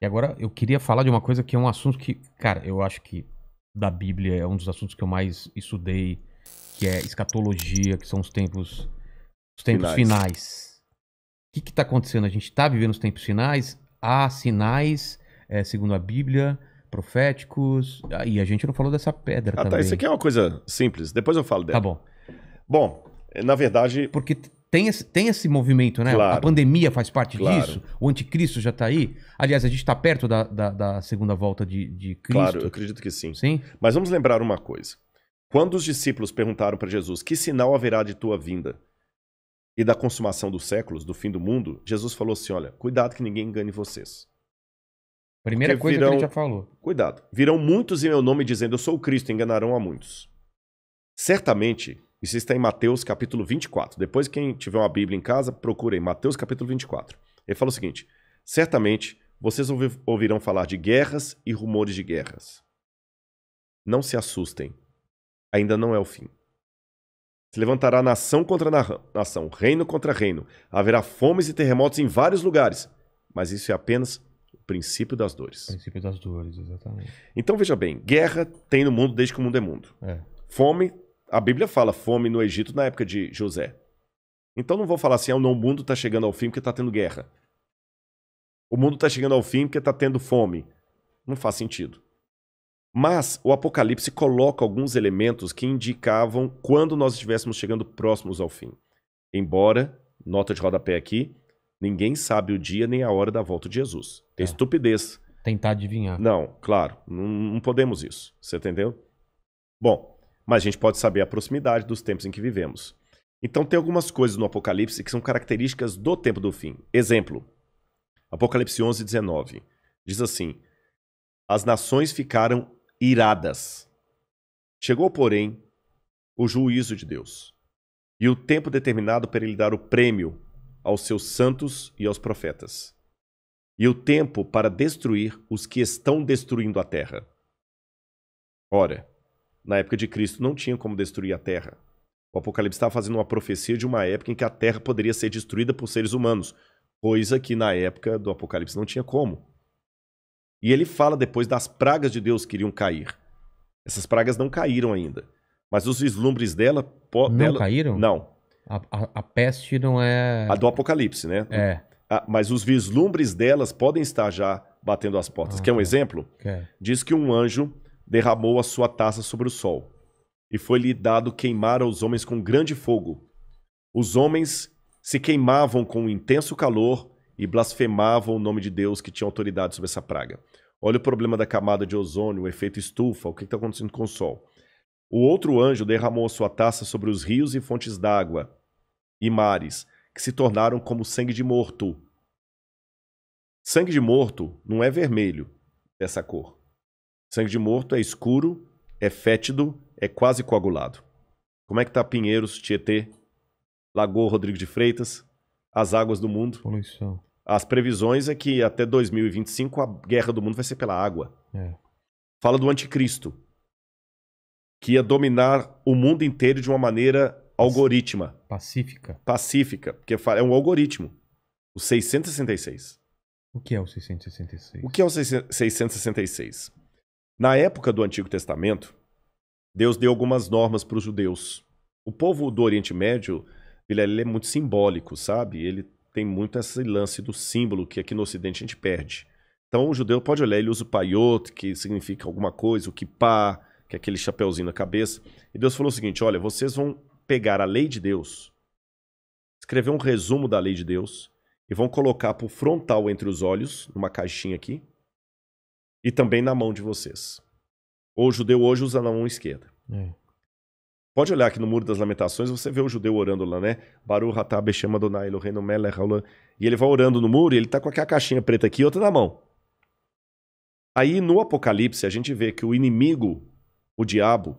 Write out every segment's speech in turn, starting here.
E agora eu queria falar de uma coisa que é um assunto que, cara, eu acho que da Bíblia é um dos assuntos que eu mais estudei, que é escatologia, que são os tempos Finais. finais. O que está acontecendo? A gente está vivendo os tempos finais, há sinais, segundo a Bíblia, proféticos, e a gente não falou dessa pedra Ah, tá. Isso também. aqui é uma coisa simples. Depois eu falo Tá dela. bom. Bom, na verdade, Porque tem esse movimento, né? A claro, pandemia faz parte claro, disso, o anticristo já está aí. Aliás, a gente está perto da segunda volta de claro, eu Cristo, acredito que sim. sim? Mas vamos lembrar uma coisa. Quando os discípulos perguntaram para Jesus: que sinal haverá de tua vinda e da consumação dos séculos, do fim do mundo, Jesus falou assim: olha, cuidado que ninguém engane vocês. Porque Primeira coisa que ele já virão, falou. cuidado, virão muitos em meu nome dizendo: eu sou o Cristo, e enganarão a muitos. Certamente, isso está em Mateus capítulo 24. Depois, quem tiver uma Bíblia em casa, procure Mateus capítulo 24. Ele fala o seguinte: certamente vocês ouvirão falar de guerras e rumores de guerras. Não se assustem, ainda não é o fim. Se levantará nação contra nação, reino contra reino. Haverá fomes e terremotos em vários lugares. Mas isso é apenas o princípio das dores. Princípio das dores, exatamente. Então veja bem, guerra tem no mundo desde que o mundo é mundo. É. Fome, a Bíblia fala fome no Egito na época de José. Então não vou falar assim, o mundo está chegando ao fim porque está tendo guerra. O mundo está chegando ao fim porque está tendo fome. Não faz sentido. Mas o Apocalipse coloca alguns elementos que indicavam quando nós estivéssemos chegando próximos ao fim. Embora, nota de rodapé aqui, ninguém sabe o dia nem a hora da volta de Jesus. É estupidez. Tentar adivinhar. Não, claro, não podemos isso. Você entendeu? Bom, mas a gente pode saber a proximidade dos tempos em que vivemos. Então tem algumas coisas no Apocalipse que são características do tempo do fim. Exemplo, Apocalipse 11, 19. Diz assim: as nações ficaram iradas. Chegou, porém, o juízo de Deus e o tempo determinado para ele dar o prêmio aos seus santos e aos profetas, e o tempo para destruir os que estão destruindo a terra. Ora, na época de Cristo não tinha como destruir a terra. O Apocalipse estava fazendo uma profecia de uma época em que a terra poderia ser destruída por seres humanos, coisa que na época do Apocalipse não tinha como. E ele fala depois das pragas de Deus que iriam cair. Essas pragas não caíram ainda, mas os vislumbres dela... Não caíram? Não. A peste não é... A do Apocalipse, né? É. Mas os vislumbres delas podem estar já batendo as portas. Quer um Tá. exemplo? Quer. Diz que um anjo derramou a sua taça sobre o sol, e foi-lhe dado queimar aos homens com grande fogo. Os homens se queimavam com um intenso calor e blasfemavam o nome de Deus que tinha autoridade sobre essa praga. Olha o problema da camada de ozônio, o efeito estufa, o que está acontecendo com o sol. O outro anjo derramou a sua taça sobre os rios e fontes d'água e mares, que se tornaram como sangue de morto. Sangue de morto não é vermelho, dessa cor. Sangue de morto é escuro, é fétido, é quase coagulado. Como é que tá Pinheiros, Tietê, Lagoa Rodrigo de Freitas, as águas do mundo? Poluição. As previsões é que até 2025 a guerra do mundo vai ser pela água. É. Fala do anticristo, que ia dominar o mundo inteiro de uma maneira algorítmica, Pacífica. pacífica, porque é um algoritmo. O 666. O que é o 666? O que é o 666? Na época do Antigo Testamento, Deus deu algumas normas para os judeus. O povo do Oriente Médio, ele é muito simbólico, sabe? Ele tem muito esse lance do símbolo que aqui no Ocidente a gente perde. Então o judeu pode olhar, ele usa o paiot, que significa alguma coisa, o kippah, que é aquele chapeuzinho na cabeça. E Deus falou o seguinte: olha, vocês vão pegar a lei de Deus, escrever um resumo da lei de Deus e vão colocar por frontal entre os olhos, numa caixinha aqui, e também na mão de vocês. O judeu hoje usa na mão esquerda. É. Pode olhar aqui no Muro das Lamentações, você vê o judeu orando lá, né? Baruch atah Beshem Adonai Eloheinu melech haolam. E ele vai orando no muro e ele tá com aquela caixinha preta aqui e outra na mão. Aí no Apocalipse a gente vê que o inimigo, o diabo,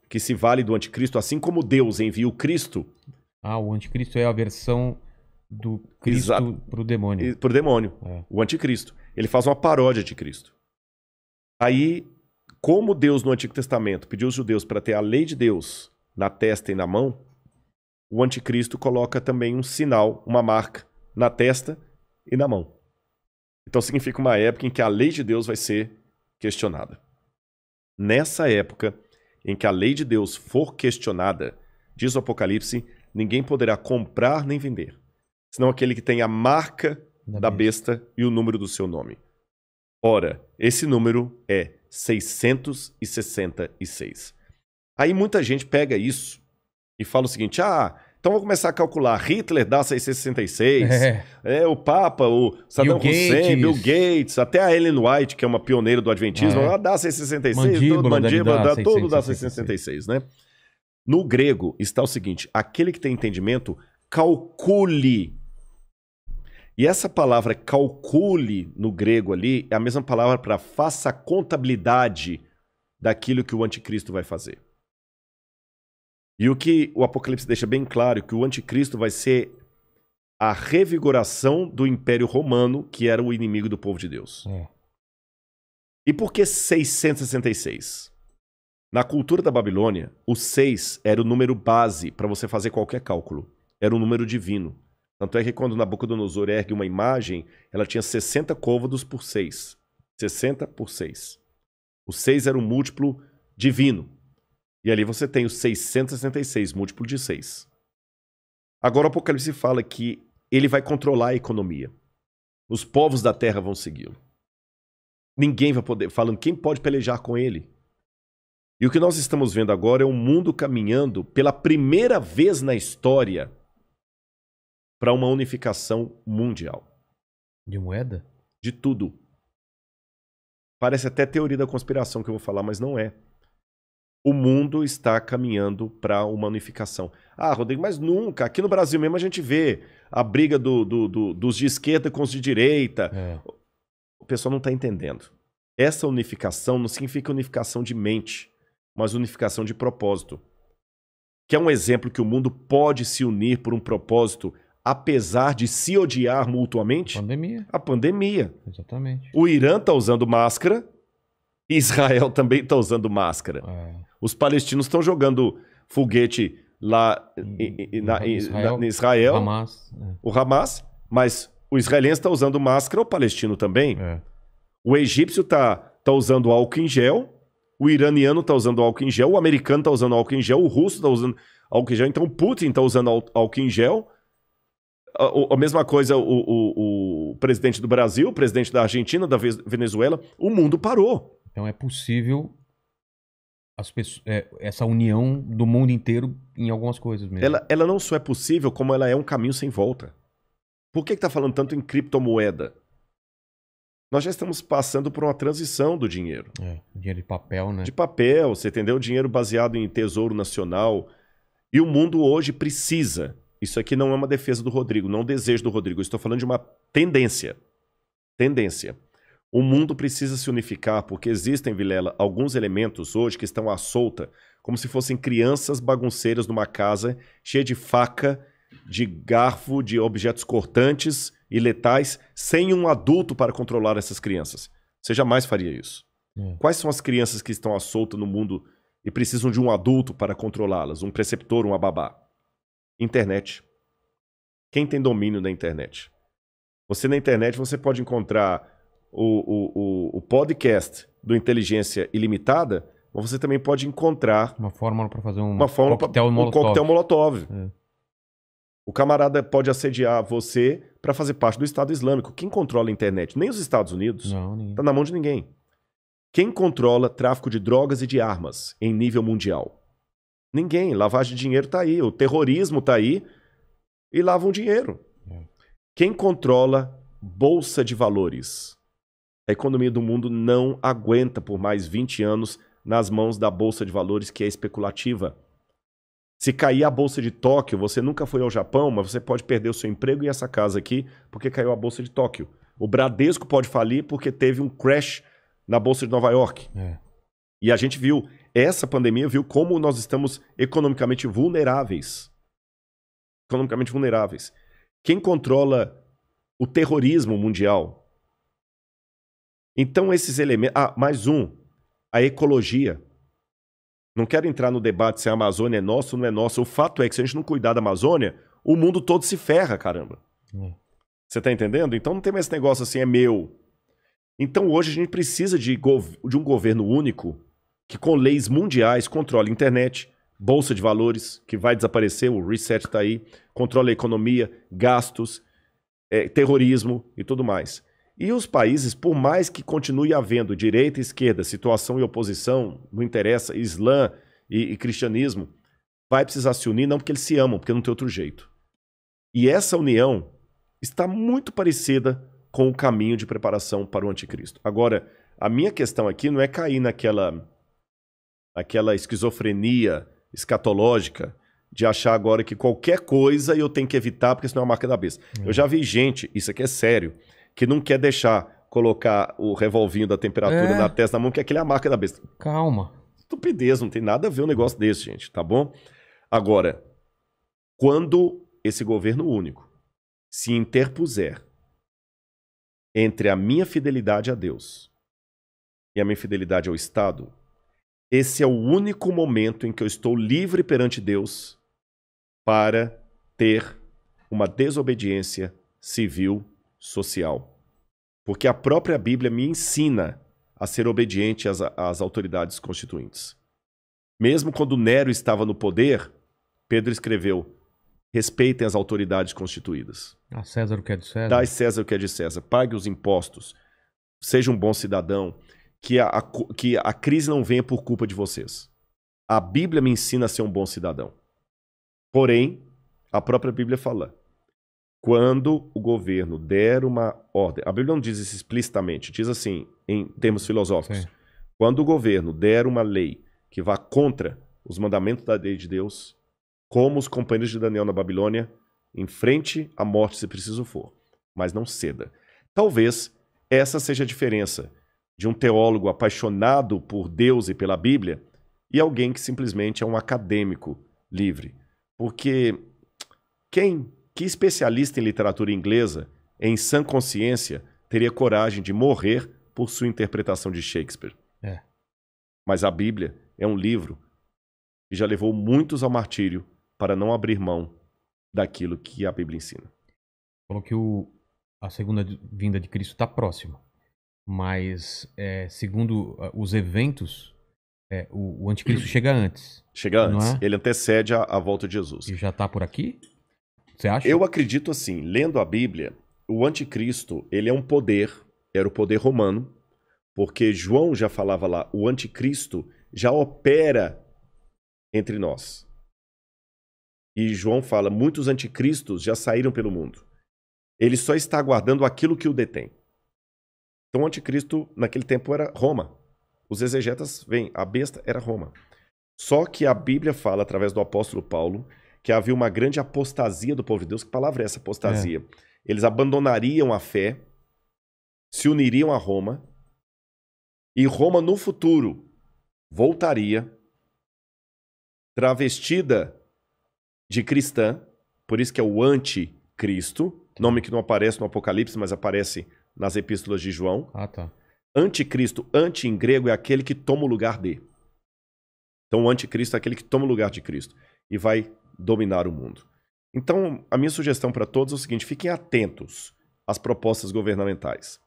que se vale do anticristo, assim como Deus envia o Cristo... O anticristo é a versão do Cristo pro demônio. Pro demônio. É. O anticristo. Ele faz uma paródia de Cristo. Aí, como Deus no Antigo Testamento pediu aos judeus para ter a lei de Deus na testa e na mão, o anticristo coloca também um sinal, uma marca, na testa e na mão. Então significa uma época em que a lei de Deus vai ser questionada. Nessa época em que a lei de Deus for questionada, diz o Apocalipse, ninguém poderá comprar nem vender, senão aquele que tem a marca da besta e o número do seu nome. Ora, esse número é 666. Aí muita gente pega isso e fala o seguinte, então vou começar a calcular, Hitler dá 666, o Papa, o Saddam Hussein, Bill Gates, até a Ellen White, que é uma pioneira do Adventismo, ela dá 666, mandíbula, todo dá 666, né? No grego está o seguinte, aquele que tem entendimento, calcule. E essa palavra calcule no grego ali é a mesma palavra para faça a contabilidade daquilo que o anticristo vai fazer. E o que o Apocalipse deixa bem claro é que o anticristo vai ser a revigoração do Império Romano, que era o inimigo do povo de Deus. E por que 666? Na cultura da Babilônia, o 6 era o número base para você fazer qualquer cálculo. Era um número divino. Tanto é que quando Nabucodonosor ergue uma imagem, ela tinha 60 côvados por 6. 60 por 6. O 6 era um múltiplo divino. E ali você tem o 666, múltiplo de 6. Agora o Apocalipse fala que ele vai controlar a economia. Os povos da terra vão segui-lo. Ninguém vai poder, falando quem pode pelejar com ele. E o que nós estamos vendo agora é um mundo caminhando pela primeira vez na história para uma unificação mundial. De moeda? De tudo. Parece até teoria da conspiração que eu vou falar, mas não é. O mundo está caminhando para uma unificação. Rodrigo, mas nunca. Aqui no Brasil mesmo a gente vê a briga dos de esquerda com os de direita. O pessoal não está entendendo. Essa unificação não significa unificação de mente, mas unificação de propósito. Que é um exemplo que o mundo pode se unir por um propósito, apesar de se odiar mutuamente? Pandemia. A pandemia. Exatamente. O Irã está usando máscara, Israel também está usando máscara. Os palestinos estão jogando foguete lá em Israel, o Hamas, mas o israelense está usando máscara, o palestino também. O egípcio está usando álcool em gel, o iraniano está usando álcool em gel, o americano está usando álcool em gel, o russo está usando álcool em gel, então o Putin está usando álcool em gel. A mesma coisa o presidente do Brasil, o presidente da Argentina, da Venezuela, o mundo parou. Então é possível essa união do mundo inteiro em algumas coisas mesmo. Ela não só é possível, como ela é um caminho sem volta. Por que está falando tanto em criptomoeda? Nós já estamos passando por uma transição do dinheiro. Dinheiro de papel, né? De papel, você entendeu? Dinheiro baseado em tesouro nacional. E o mundo hoje precisa. Isso aqui não é uma defesa do Rodrigo, não é um desejo do Rodrigo. Eu estou falando de uma tendência. Tendência. O mundo precisa se unificar porque existem, Vilela, alguns elementos hoje que estão à solta, como se fossem crianças bagunceiras numa casa cheia de faca, de garfo, de objetos cortantes e letais, sem um adulto para controlar essas crianças. Você jamais faria isso. Quais são as crianças que estão à solta no mundo e precisam de um adulto para controlá-las? Um preceptor, uma babá? Internet. Quem tem domínio da internet? Você na internet você pode encontrar o podcast do Inteligência Ilimitada, mas você também pode encontrar uma fórmula para fazer um coquetel Molotov. O camarada pode assediar você para fazer parte do Estado Islâmico. Quem controla a internet? Nem os Estados Unidos. Não, ninguém. Tá na mão de ninguém. Quem controla tráfico de drogas e de armas em nível mundial? Ninguém. Lavagem de dinheiro tá aí. O terrorismo tá aí e lavam dinheiro. Quem controla bolsa de valores? A economia do mundo não aguenta por mais 20 anos nas mãos da bolsa de valores que é especulativa. Se cair a bolsa de Tóquio, você nunca foi ao Japão, mas você pode perder o seu emprego e essa casa aqui porque caiu a bolsa de Tóquio. O Bradesco pode falir porque teve um crash na bolsa de Nova York. E a gente viu, essa pandemia viu como nós estamos economicamente vulneráveis. Economicamente vulneráveis. Quem controla o terrorismo mundial? Então esses elementos... mais um. A ecologia. Não quero entrar no debate se a Amazônia é nossa ou não é nossa. O fato é que se a gente não cuidar da Amazônia, o mundo todo se ferra, caramba. Você tá entendendo? Então não tem mais esse negócio assim, é meu. Então hoje a gente precisa de um governo único que com leis mundiais controle a internet, bolsa de valores, que vai desaparecer, o reset tá aí, controla a economia, gastos, terrorismo e tudo mais. E os países, por mais que continue havendo direita e esquerda, situação e oposição, não interessa, Islã e cristianismo, vai precisar se unir, não porque eles se amam, porque não tem outro jeito. E essa união está muito parecida com o caminho de preparação para o anticristo. Agora, a minha questão aqui não é cair naquela esquizofrenia escatológica de achar agora que qualquer coisa eu tenho que evitar porque senão é a marca da besta. Eu já vi gente, isso aqui é sério, que não quer deixar colocar o revolvinho da temperatura na testa da mão, porque aquilo é a marca da besta. Calma. Estupidez, não tem nada a ver um negócio desse, gente, tá bom? Agora, quando esse governo único se interpuser entre a minha fidelidade a Deus e a minha fidelidade ao Estado, esse é o único momento em que eu estou livre perante Deus para ter uma desobediência civil, social. Porque a própria Bíblia me ensina a ser obediente às autoridades constituintes. Mesmo quando Nero estava no poder, Pedro escreveu: respeitem as autoridades constituídas. A César o que é de César. Dai César o que é de César. Pague os impostos. Seja um bom cidadão. Que a crise não venha por culpa de vocês. A Bíblia me ensina a ser um bom cidadão. Porém, a própria Bíblia fala: quando o governo der uma ordem... A Bíblia não diz isso explicitamente, diz assim, em termos filosóficos. Sim. Quando o governo der uma lei que vá contra os mandamentos da lei de Deus, como os companheiros de Daniel na Babilônia, enfrente a morte se preciso for, mas não ceda. Talvez essa seja a diferença de um teólogo apaixonado por Deus e pela Bíblia e alguém que simplesmente é um acadêmico livre. Porque que especialista em literatura inglesa, em sã consciência, teria coragem de morrer por sua interpretação de Shakespeare? Mas a Bíblia é um livro que já levou muitos ao martírio para não abrir mão daquilo que a Bíblia ensina. Falou que a segunda vinda de Cristo está próxima. Mas, segundo os eventos, o anticristo chega antes. Chega antes. Ele antecede a volta de Jesus. E já está por aqui? Você acha? Eu acredito assim, lendo a Bíblia, o anticristo, ele é um poder, era o poder romano, porque João já falava lá, o anticristo já opera entre nós. E João fala, muitos anticristos já saíram pelo mundo. Ele só está aguardando aquilo que o detém. Então o anticristo naquele tempo era Roma. Os exegetas veem, a besta era Roma. Só que a Bíblia fala, através do apóstolo Paulo, que havia uma grande apostasia do povo de Deus. Que palavra é essa, apostasia? Eles abandonariam a fé, se uniriam a Roma, e Roma no futuro voltaria travestida de cristã, por isso que é o anticristo, nome que não aparece no Apocalipse, mas aparece nas epístolas de João. Tá. Anticristo, anti em grego, é aquele que toma o lugar de. Então o anticristo é aquele que toma o lugar de Cristo e vai dominar o mundo. Então a minha sugestão para todos é o seguinte, fiquem atentos às propostas governamentais.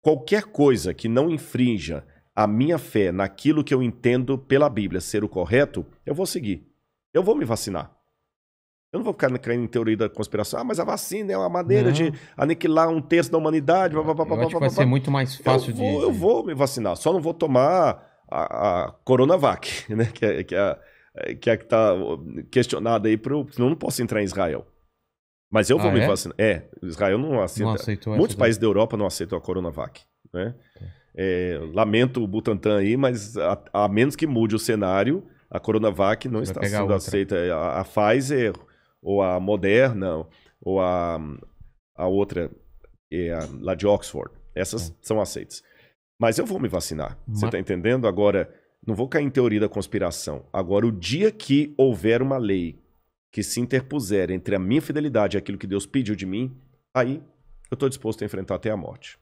Qualquer coisa que não infrinja a minha fé naquilo que eu entendo pela Bíblia ser o correto, eu vou seguir. Eu vou me vacinar. Eu não vou ficar caindo em teoria da conspiração. Mas a vacina é uma maneira de aniquilar 1/3 da humanidade. Eu acho que vai ser muito mais fácil Eu vou me vacinar. Só não vou tomar a Coronavac, né? Que está questionada aí. Senão eu não posso entrar em Israel. Mas eu vou me vacinar. Israel não aceita. Não aceitou. Muitos países da Europa não aceitam a Coronavac. Né? Lamento o Butantan aí, mas a menos que mude o cenário, a Coronavac não está sendo aceita. A Pfizer... ou a Moderna, ou a outra, lá de Oxford. Essas são aceitas. Mas eu vou me vacinar. Você está entendendo? Agora, não vou cair em teoria da conspiração. Agora, o dia que houver uma lei que se interpuser entre a minha fidelidade e aquilo que Deus pediu de mim, aí eu estou disposto a enfrentar até a morte.